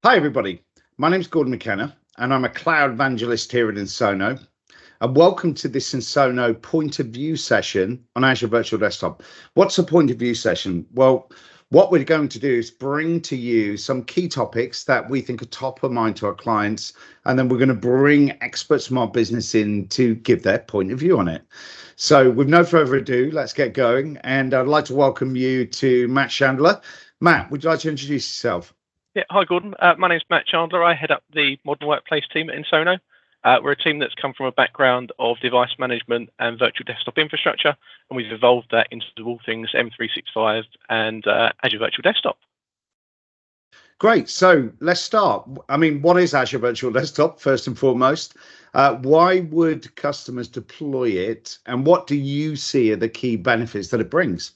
Hi, everybody. My name's Gordon McKenna, and I'm a cloud evangelist here at Ensono. And welcome to this Ensono point of view session on Azure Virtual Desktop. What's a point of view session? Well, what we're going to do is bring to you some key topics that we think are top of mind to our clients, and then we're going to bring experts from our business in to give their point of view on it. So with no further ado, let's get going. And I'd like to welcome you to Matt Chandler. Matt, would you like to introduce yourself? Yeah, hi Gordon. My name's Matt Chandler. I head up the modern workplace team at Ensono. We're a team that's come from a background of device management and virtual desktop infrastructure, and we've evolved that into all things M365 and Azure Virtual Desktop. Great. So let's start. I mean, what is Azure Virtual Desktop, first and foremost? Why would customers deploy it? And what do you see are the key benefits that it brings?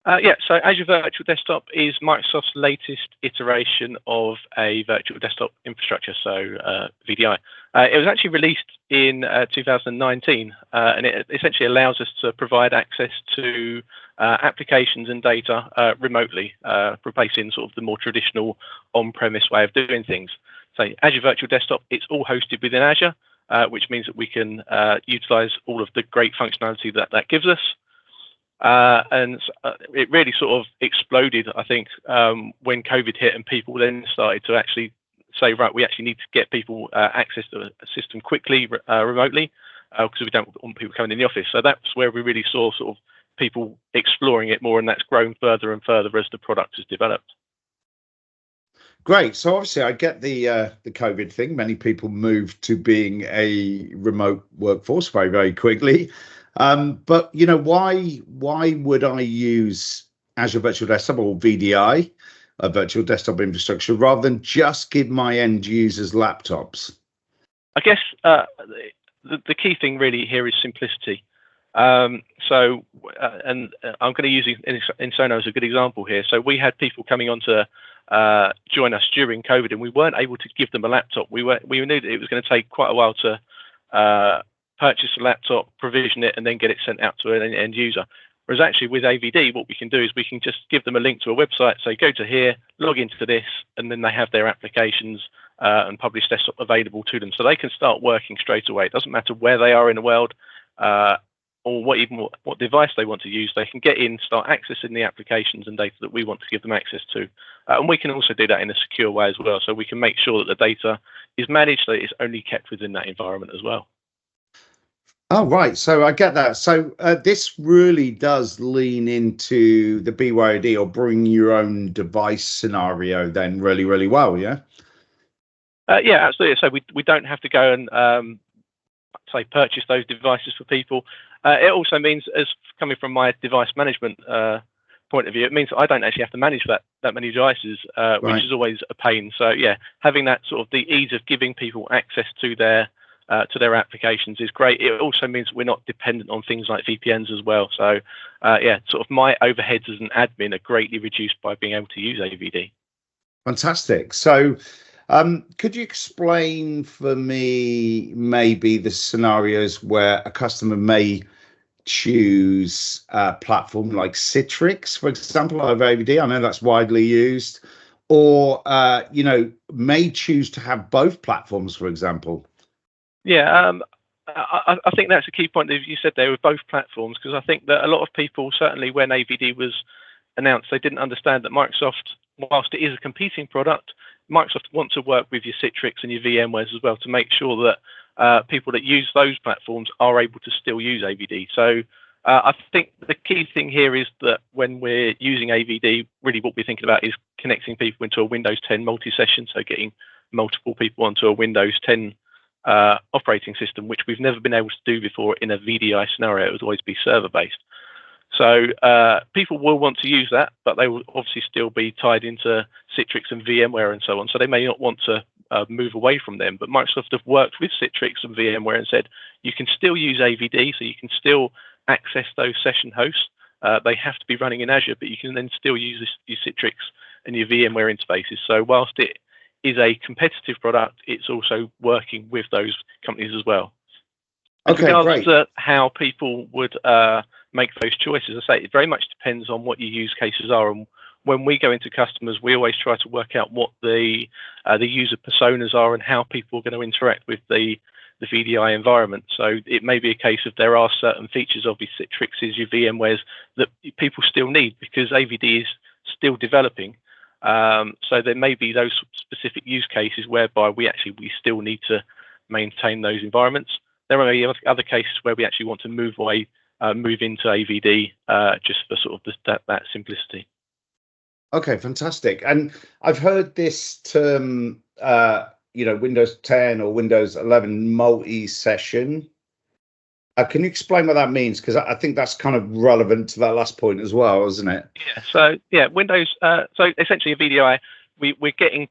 So Azure Virtual Desktop is Microsoft's latest iteration of a virtual desktop infrastructure, so VDI. It was actually released in 2019, and it essentially allows us to provide access to applications and data remotely, replacing sort of the more traditional on-premise way of doing things. So Azure Virtual Desktop, it's all hosted within Azure, which means that we can utilize all of the great functionality that gives us. And it really sort of exploded, I think, when COVID hit and people then started to actually say, right, we actually need to get people access to a system quickly, remotely, because we don't want people coming in the office. So that's where we really saw sort of people exploring it more, and that's grown further and further as the product has developed. Great. So obviously I get the COVID thing. Many people moved to being a remote workforce very, very quickly. But you know, why would I use Azure Virtual Desktop or VDI, a virtual desktop infrastructure, rather than just give my end users laptops? I guess the key thing really here is simplicity. And I'm going to use Ensono as a good example here. So we had people coming on to join us during COVID, and we weren't able to give them a laptop. We knew that it was going to take quite a while to purchase a laptop, provision it, and then get it sent out to an end user. Whereas actually with AVD, what we can do is we can just give them a link to a website, say go to here, log into this, and then they have their applications and published desktop available to them. So they can start working straight away. It doesn't matter where they are in the world or what device they want to use. They can get in, start accessing the applications and data that we want to give them access to. And we can also do that in a secure way as well. So we can make sure that the data is managed, so it's only kept within that environment as well. Oh, right. So I get that. So this really does lean into the BYOD or bring your own device scenario then really, really well, yeah? Yeah, absolutely. So we don't have to go and say purchase those devices for people. It also means, as coming from my device management point of view, it means I don't actually have to manage that many devices, which is always a pain. So yeah, having that sort of the ease of giving people access to their applications is great. It also means we're not dependent on things like VPNs as well. So yeah, sort of my overheads as an admin are greatly reduced by being able to use AVD. Fantastic. So could you explain for me maybe the scenarios where a customer may choose a platform like Citrix, for example, over AVD? I know that's widely used, or may choose to have both platforms, for example. Yeah, I think that's a key point that you said there with both platforms, because I think that a lot of people, certainly when AVD was announced, they didn't understand that Microsoft, whilst it is a competing product, Microsoft want to work with your Citrix and your VMwares as well to make sure that people that use those platforms are able to still use AVD. So I think the key thing here is that when we're using AVD, really what we're thinking about is connecting people into a Windows 10 multi-session, so getting multiple people onto a Windows 10 operating system, which we've never been able to do before in a VDI scenario. It would always be server-based. So people will want to use that, but they will obviously still be tied into Citrix and VMware and so on. So they may not want to move away from them. But Microsoft have worked with Citrix and VMware and said you can still use AVD, so you can still access those session hosts. They have to be running in Azure, but you can then still use your Citrix and your VMware interfaces. So whilst it is a competitive product, it's also working with those companies as well. Okay, great. To how people would make those choices, I say it very much depends on what your use cases are and when we go into customers, we always try to work out what the user personas are and how people are going to interact with the VDI environment. So it may be a case of there are certain features of your Citrixes, your VMwares that people still need because AVD is still developing. So there may be those specific use cases whereby we still need to maintain those environments. There may be other cases where we actually want to move into AVD just for sort of that simplicity. Okay, fantastic. And I've heard this term, Windows 10 or Windows 11 multi-session. Can you explain what that means? Because I think that's kind of relevant to that last point as well, isn't it? Yeah. Windows. So essentially, a VDI, we're getting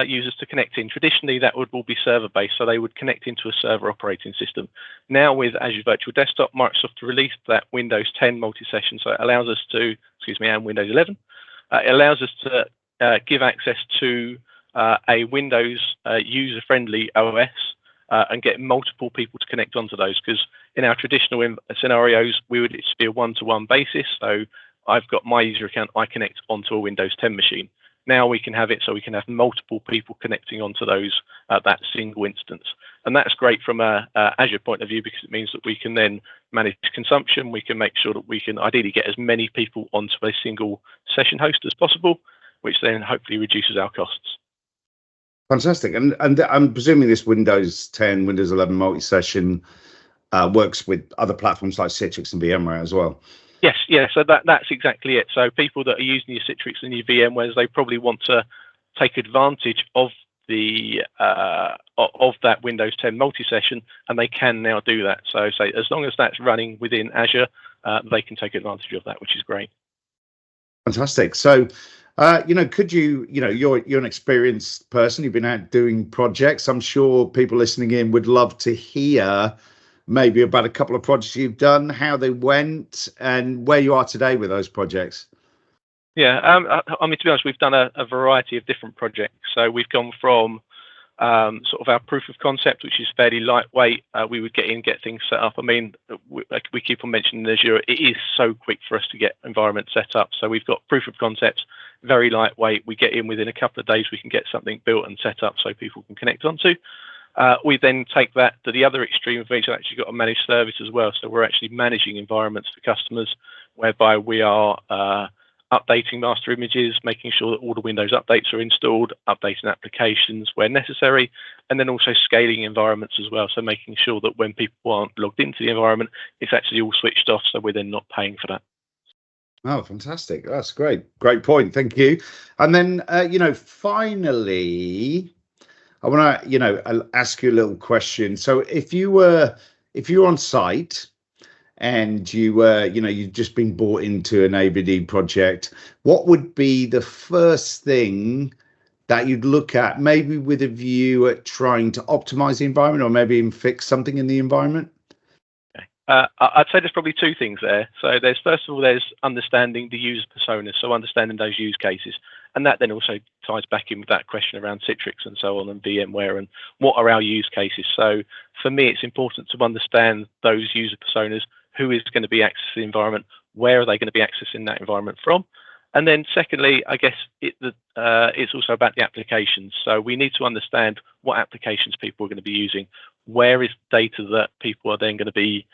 users to connect in. Traditionally, that would all be server-based, so they would connect into a server operating system. Now, with Azure Virtual Desktop, Microsoft released that Windows 10 multi-session, so it allows us to, and Windows 11, it allows us to give access to a Windows user-friendly OS and get multiple people to connect onto those. Because in our traditional scenarios, we would just be a one-to-one basis. So I've got my user account, I connect onto a Windows 10 machine. Now we can have it so we can have multiple people connecting onto those that single instance. And that's great from a Azure point of view because it means that we can then manage consumption. We can make sure that we can ideally get as many people onto a single session host as possible, which then hopefully reduces our costs. Fantastic. And I'm presuming this Windows 10, Windows 11 multi-session works with other platforms like Citrix and VMware as well. Yes, yeah. So that's exactly it. So people that are using your Citrix and your VMwares, they probably want to take advantage of the of that Windows 10 multi-session, and they can now do that. So as long as that's running within Azure, they can take advantage of that, which is great. Fantastic. So, could you're an experienced person. You've been out doing projects. I'm sure people listening in would love to hear maybe about a couple of projects you've done, how they went, and where you are today with those projects. Yeah, I mean, to be honest, we've done a variety of different projects. So we've gone from sort of our proof of concept, which is fairly lightweight. We would get things set up. I mean, we keep on mentioning Azure. It is so quick for us to get environments set up. So we've got proof of concepts, very lightweight. We get in within a couple of days. We can get something built and set up so people can connect onto. We then take that to the other extreme of which actually got a managed service as well. So we're actually managing environments for customers, whereby we are updating master images, making sure that all the Windows updates are installed, updating applications where necessary, and then also scaling environments as well. So making sure that when people aren't logged into the environment, it's actually all switched off, so we're then not paying for that. Oh, fantastic. That's great. Great point. Thank you. And then, finally, I want to, ask you a little question. So if you were on site and you'd just been brought into an AVD project, what would be the first thing that you'd look at, maybe with a view at trying to optimize the environment or maybe even fix something in the environment? I'd say there's probably two things there. So first of all, there's understanding the user personas, so understanding those use cases. And that then also ties back in with that question around Citrix and so on and VMware and what are our use cases. So for me, it's important to understand those user personas, who is going to be accessing the environment, where are they going to be accessing that environment from? And then secondly, I guess it's also about the applications. So we need to understand what applications people are going to be using, where is data that people are then going to be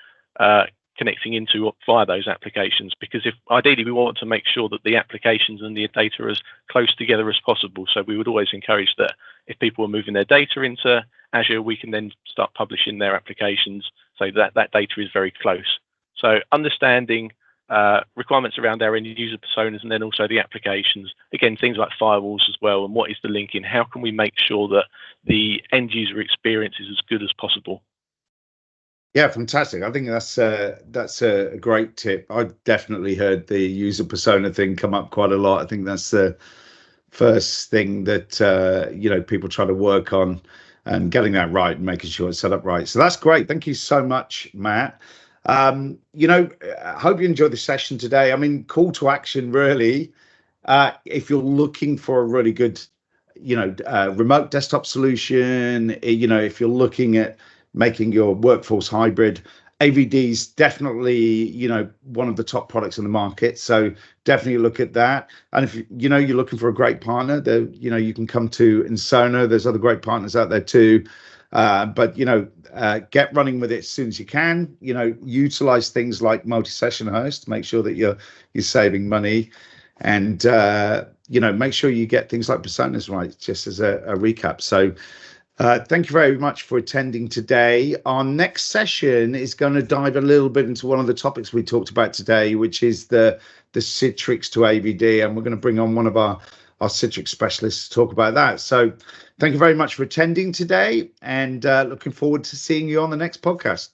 connecting into via those applications, because if ideally we want to make sure that the applications and the data are as close together as possible. So we would always encourage that if people are moving their data into Azure, we can then start publishing their applications so that data is very close. So understanding requirements around our end user personas and then also the applications, again, things like firewalls as well, and what is the linking, how can we make sure that the end user experience is as good as possible? Yeah, fantastic. I think that's a great tip. I've definitely heard the user persona thing come up quite a lot. I think that's the first thing that people try to work on, and getting that right and making sure it's set up right. So that's great. Thank you so much, Matt. I hope you enjoyed the session today. I mean, call to action really. If you're looking for a really good, remote desktop solution, if you're looking at making your workforce hybrid, AVD is definitely, you know, one of the top products in the market. So definitely look at that. And if you know you're looking for a great partner, there, you know, you can come to Ensono. There's other great partners out there too. But you know, get running with it as soon as you can. You know, utilize things like multi-session host. Make sure that you're saving money, and you know, make sure you get things like personas right. Just as a recap. So. Thank you very much for attending today. Our next session is going to dive a little bit into one of the topics we talked about today, which is the Citrix to AVD, and we're going to bring on one of our Citrix specialists to talk about that. So thank you very much for attending today, and looking forward to seeing you on the next podcast.